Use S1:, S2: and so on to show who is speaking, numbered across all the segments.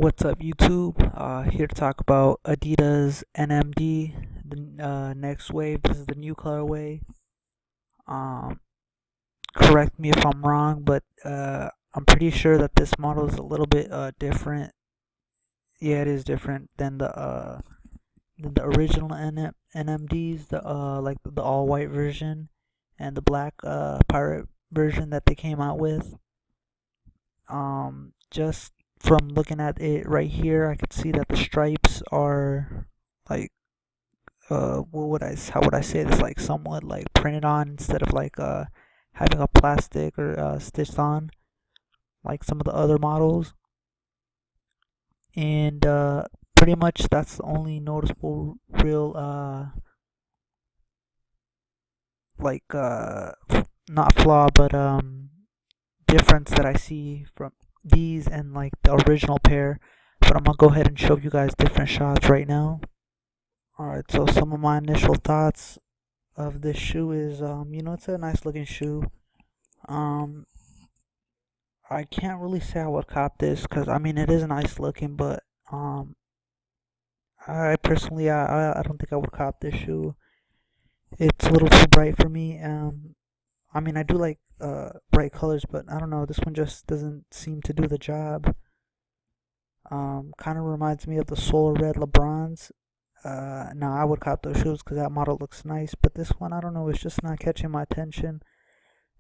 S1: What's up, YouTube? Here to talk about Adidas NMD, the next wave. This is the new colorway. Um, Correct me if I'm wrong, but I'm pretty sure that this model is a little bit different. Yeah, it is different than the original NMDs, the like the all white version and the black pirate version that they came out with. Just from looking at it right here, I could see that the stripes are like how would I say this, like somewhat like printed on instead of like having a plastic or stitched on like some of the other models. And pretty much that's the only noticeable real like not flaw, but difference that I see from these and like the original pair. But I'm gonna go ahead and show you guys different shots right now. Alright, so some of my initial thoughts of this shoe is it's a nice looking shoe. um I can't really say I would cop this because I mean it is nice looking, but I personally I don't think I would cop this shoe. It's a little too bright for me. I mean, I do like bright colors, but I don't know, this one just doesn't seem to do the job. Kind of reminds me of the Solar Red LeBrons. Now I would cop those shoes because that model looks nice, but this one, I don't know, it's just not catching my attention.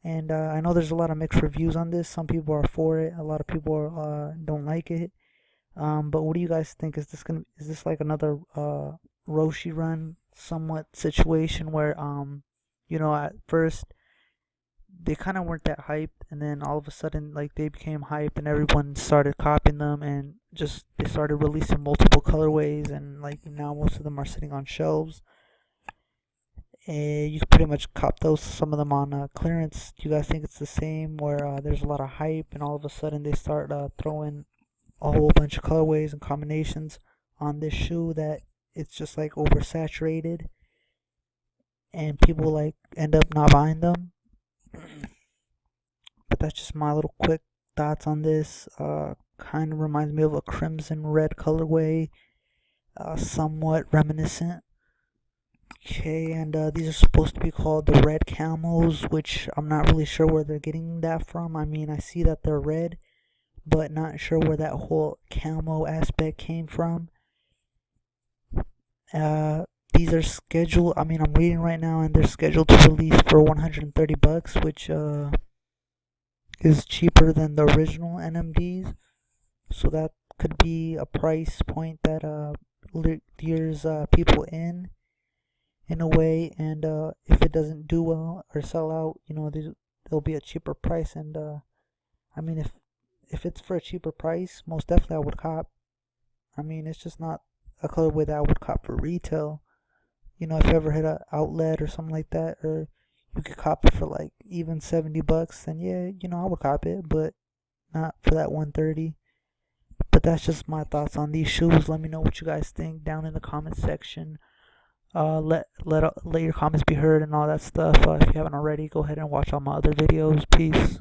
S1: And I know there's a lot of mixed reviews on this. Some people are for it, a lot of people don't like it. But what do you guys think? Is this like another Roshi run somewhat situation where at first they kind of weren't that hyped, and then all of a sudden like they became hype and everyone started copying them, and just they started releasing multiple colorways, and like now most of them are sitting on shelves, and you can pretty much cop those, some of them on clearance. Do you guys think it's the same where there's a lot of hype and all of a sudden they start throwing a whole bunch of colorways and combinations on this shoe that it's just like oversaturated and people like end up not buying them? But that's just my little quick thoughts on this. Kind of reminds me of a crimson red colorway, somewhat reminiscent. Okay, and these are supposed to be called the red camos, which I'm not really sure where they're getting that from. I mean, I see that they're red, but not sure where that whole camo aspect came from. These are scheduled, I mean, I'm reading right now, and they're scheduled to release for $130, which is cheaper than the original NMDs. So that could be a price point that lures people in a way. And if it doesn't do well or sell out, there'll be a cheaper price. And I mean, if it's for a cheaper price, most definitely I would cop. I mean, it's just not a colorway that I would cop for retail. If you ever hit an outlet or something like that, or you could cop it for like even $70, then yeah, I would cop it, but not for that 130. But that's just my thoughts on these shoes. Let me know what you guys think down in the comment section. Let your comments be heard and all that stuff. If you haven't already, go ahead and watch all my other videos. Peace.